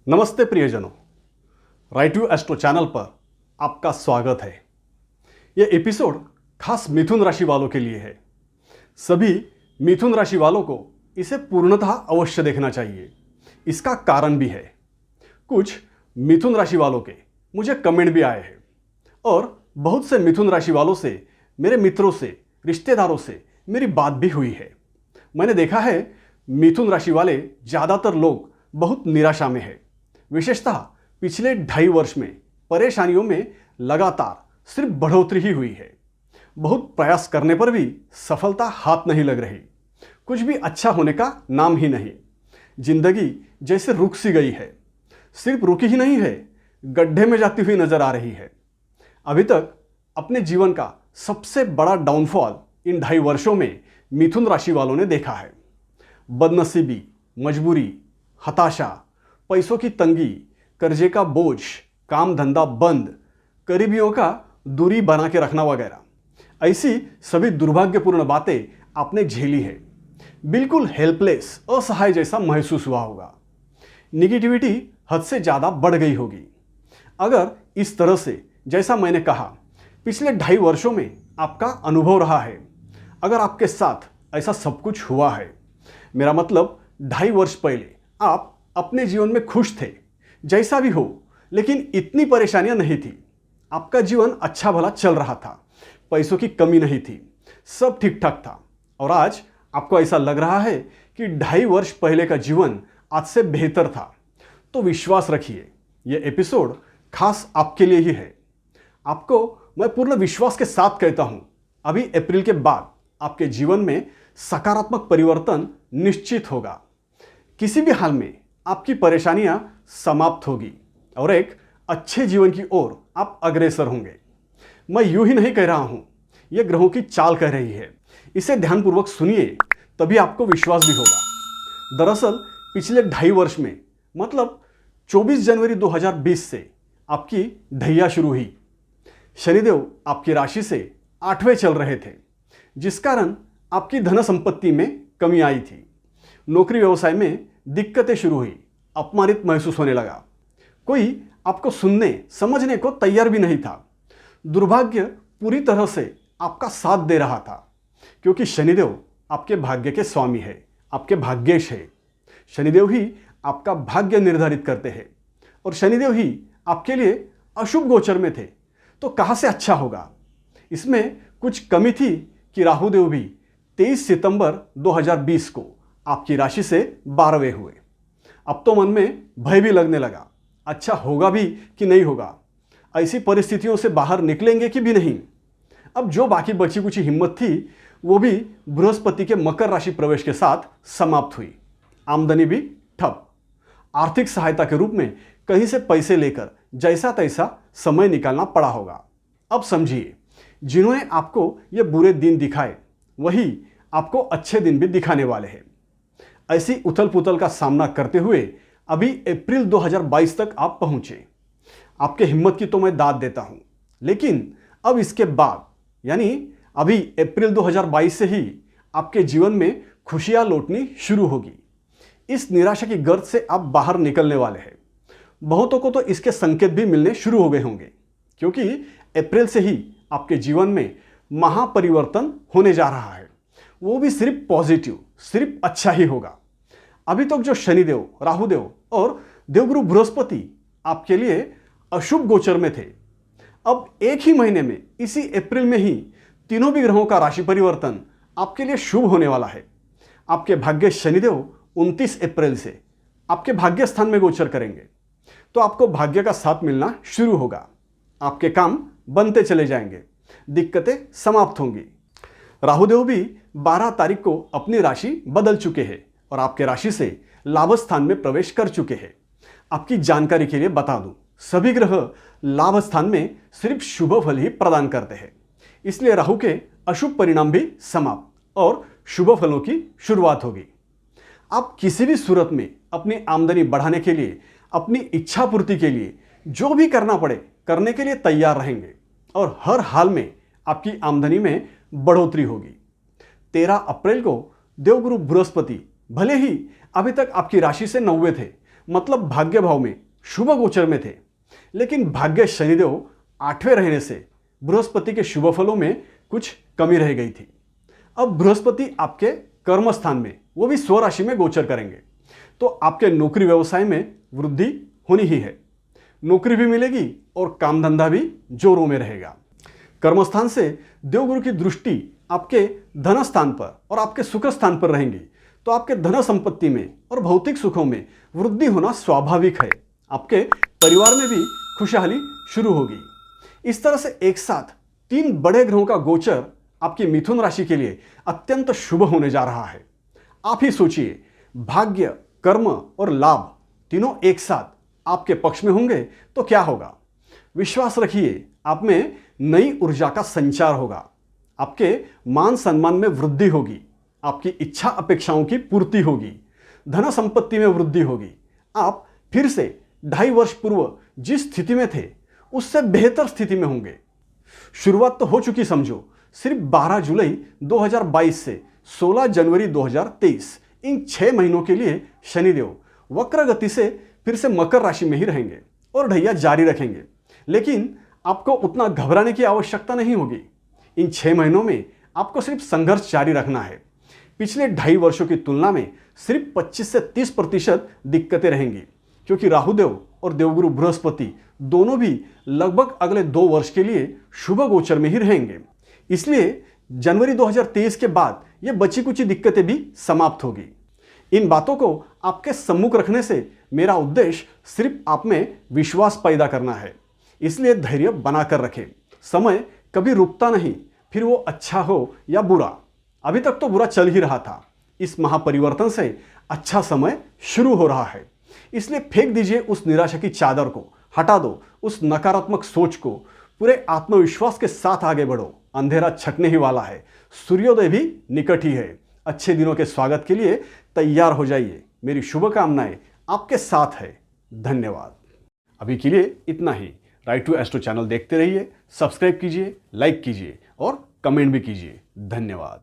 नमस्ते प्रियजनों, right you astro channel पर आपका स्वागत है। यह एपिसोड खास मिथुन राशि वालों के लिए है। सभी मिथुन राशि वालों को इसे पूर्णतः अवश्य देखना चाहिए। इसका कारण भी है। कुछ मिथुन राशि वालों के मुझे कमेंट भी आए हैं और बहुत से मिथुन राशि वालों से, मेरे मित्रों से, रिश्तेदारों से मेरी बात भी हुई है। मैंने देखा है मिथुन राशि वाले ज़्यादातर लोग बहुत निराशा में है। विशेषतः पिछले 2.5 वर्ष में परेशानियों में लगातार सिर्फ बढ़ोतरी ही हुई है। बहुत प्रयास करने पर भी सफलता हाथ नहीं लग रही। कुछ भी अच्छा होने का नाम ही नहीं। जिंदगी जैसे रुक सी गई है। सिर्फ रुकी ही नहीं है, गड्ढे में जाती हुई नजर आ रही है। अभी तक अपने जीवन का सबसे बड़ा डाउनफॉल इन 2.5 वर्षों में मिथुन राशि वालों ने देखा है। बदनसीबी, मजबूरी, हताशा, पैसों की तंगी, कर्जे का बोझ, काम धंधा बंद, करीबियों का दूरी बना के रखना वगैरह, ऐसी सभी दुर्भाग्यपूर्ण बातें आपने झेली है। बिल्कुल हेल्पलेस, असहाय जैसा महसूस हुआ होगा। निगेटिविटी हद से ज़्यादा बढ़ गई होगी। अगर इस तरह से, जैसा मैंने कहा, पिछले 2.5 वर्षों में आपका अनुभव रहा है, अगर आपके साथ ऐसा सब कुछ हुआ है, मेरा मतलब 2.5 वर्ष पहले आप अपने जीवन में खुश थे, जैसा भी हो, लेकिन इतनी परेशानियां नहीं थी। आपका जीवन अच्छा भला चल रहा था, पैसों की कमी नहीं थी, सब ठीक ठाक था। और आज आपको ऐसा लग रहा है कि 2.5 वर्ष पहले का जीवन आज से बेहतर था। तो विश्वास रखिए, यह एपिसोड खास आपके लिए ही है। आपको मैं पूर्ण विश्वास के साथ कहता हूं, अभी अप्रैल के बाद आपके जीवन में सकारात्मक परिवर्तन निश्चित होगा। किसी भी हाल में आपकी परेशानियां समाप्त होगी और एक अच्छे जीवन की ओर आप अग्रसर होंगे। मैं यूं ही नहीं कह रहा हूं, यह ग्रहों की चाल कह रही है। इसे ध्यानपूर्वक सुनिए, तभी आपको विश्वास भी होगा। दरअसल पिछले 2.5 वर्ष में, मतलब 24 जनवरी 2020 से आपकी ढैया शुरू हुई। शनिदेव आपकी राशि से 8वें चल रहे थे, जिस कारण आपकी धन संपत्ति में कमी आई थी। नौकरी व्यवसाय में दिक्कतें शुरू हुई, अपमानित महसूस होने लगा। कोई आपको सुनने समझने को तैयार भी नहीं था। दुर्भाग्य पूरी तरह से आपका साथ दे रहा था, क्योंकि शनिदेव आपके भाग्य के स्वामी है, आपके भाग्येश है। शनिदेव ही आपका भाग्य निर्धारित करते हैं और शनिदेव ही आपके लिए अशुभ गोचर में थे, तो कहां से अच्छा होगा। इसमें कुछ कमी थी कि राहुदेव भी 23 सितंबर 2020 को आपकी राशि से 12वें हुए। अब तो मन में भय भी लगने लगा, अच्छा होगा भी कि नहीं होगा, ऐसी परिस्थितियों से बाहर निकलेंगे कि भी नहीं। अब जो बाकी बची कुछ हिम्मत थी, वो भी बृहस्पति के मकर राशि प्रवेश के साथ समाप्त हुई। आमदनी भी ठप। आर्थिक सहायता के रूप में कहीं से पैसे लेकर जैसा तैसा समय निकालना पड़ा होगा। अब समझिए, जिन्होंने आपको ये बुरे दिन दिखाए, वही आपको अच्छे दिन भी दिखाने वाले हैं। ऐसी उथल पुथल का सामना करते हुए अभी अप्रैल 2022 तक आप पहुंचे। आपके हिम्मत की तो मैं दाद देता हूं, लेकिन अब इसके बाद, यानी अभी अप्रैल 2022 से ही आपके जीवन में खुशियां लौटनी शुरू होगी। इस निराशा की गर्त से आप बाहर निकलने वाले हैं। बहुतों को तो इसके संकेत भी मिलने शुरू हो गए होंगे, क्योंकि अप्रैल से ही आपके जीवन में महापरिवर्तन होने जा रहा है। वो भी सिर्फ पॉजिटिव, सिर्फ अच्छा ही होगा। अभी तक जो शनिदेव, राहुदेव और देवगुरु बृहस्पति आपके लिए अशुभ गोचर में थे, अब एक ही महीने में, इसी अप्रैल में ही तीनों भी ग्रहों का राशि परिवर्तन आपके लिए शुभ होने वाला है। आपके भाग्य शनिदेव 29 अप्रैल से आपके भाग्य स्थान में गोचर करेंगे, तो आपको भाग्य का साथ मिलना शुरू होगा। आपके काम बनते चले जाएंगे, दिक्कतें समाप्त होंगी। राहुदेव भी 12 तारीख को अपनी राशि बदल चुके हैं और आपके राशि से लाभ स्थान में प्रवेश कर चुके हैं। आपकी जानकारी के लिए बता दूं, सभी ग्रह लाभ स्थान में सिर्फ शुभ फल ही प्रदान करते हैं, इसलिए राहु के अशुभ परिणाम भी समाप्त और शुभ फलों की शुरुआत होगी। आप किसी भी सूरत में अपनी आमदनी बढ़ाने के लिए, अपनी इच्छा पूर्ति के लिए जो भी करना पड़े करने के लिए तैयार रहेंगे और हर हाल में आपकी आमदनी में बढ़ोतरी होगी। 13 अप्रैल को देवगुरु बृहस्पति भले ही अभी तक आपकी राशि से 9वें थे, मतलब भाग्य भाव में शुभ गोचर में थे, लेकिन भाग्य शनिदेव 8वें रहने से बृहस्पति के शुभ फलों में कुछ कमी रह गई थी। अब बृहस्पति आपके कर्म स्थान में, वो भी स्वराशि में गोचर करेंगे, तो आपके नौकरी व्यवसाय में वृद्धि होनी ही है। नौकरी भी मिलेगी और काम धंधा भी जोरों में रहेगा। कर्मस्थान से देवगुरु की दृष्टि आपके धन स्थान पर और आपके सुख स्थान पर रहेंगी, तो आपके धन संपत्ति में और भौतिक सुखों में वृद्धि होना स्वाभाविक है। आपके परिवार में भी खुशहाली शुरू होगी। इस तरह से एक साथ 3 बड़े ग्रहों का गोचर आपकी मिथुन राशि के लिए अत्यंत शुभ होने जा रहा है। आप ही सोचिए, भाग्य, कर्म और लाभ तीनों एक साथ आपके पक्ष में होंगे तो क्या होगा। विश्वास रखिए, आप में नई ऊर्जा का संचार होगा। आपके मान सम्मान में वृद्धि होगी। आपकी इच्छा अपेक्षाओं की पूर्ति होगी। धन संपत्ति में वृद्धि होगी। आप फिर से 2.5 वर्ष पूर्व जिस स्थिति में थे उससे बेहतर स्थिति में होंगे। शुरुआत तो हो चुकी समझो। सिर्फ 12 जुलाई 2022 से 16 जनवरी 2023 इन 6 महीनों के लिए शनिदेव वक्र गति से फिर से मकर राशि में ही रहेंगे और ढैया जारी रखेंगे। लेकिन आपको उतना घबराने की आवश्यकता नहीं होगी। इन 6 महीनों में आपको सिर्फ संघर्ष जारी रखना है। पिछले 2.5 वर्षों की तुलना में सिर्फ 25 से 30% दिक्कतें रहेंगी, क्योंकि राहुदेव और देवगुरु बृहस्पति दोनों भी लगभग अगले 2 वर्ष के लिए शुभ गोचर में ही रहेंगे। इसलिए जनवरी 2023 के बाद ये बची कुची दिक्कतें भी समाप्त होगी। इन बातों को आपके सम्मुख रखने से मेरा उद्देश्य सिर्फ आप में विश्वास पैदा करना है। इसलिए धैर्य बनाकर रखें। समय कभी रुकता नहीं, फिर वो अच्छा हो या बुरा। अभी तक तो बुरा चल ही रहा था। इस महापरिवर्तन से अच्छा समय शुरू हो रहा है। इसलिए फेंक दीजिए उस निराशा की चादर को, हटा दो उस नकारात्मक सोच को। पूरे आत्मविश्वास के साथ आगे बढ़ो। अंधेरा छटने ही वाला है, सूर्योदय भी निकट ही है। अच्छे दिनों के स्वागत के लिए तैयार हो जाइए। मेरी शुभकामनाएं आपके साथ है। धन्यवाद। अभी के लिए इतना ही। राइट टू एस्ट्रो चैनल देखते रहिए, सब्सक्राइब कीजिए, लाइक कीजिए और कमेंट भी कीजिए। धन्यवाद।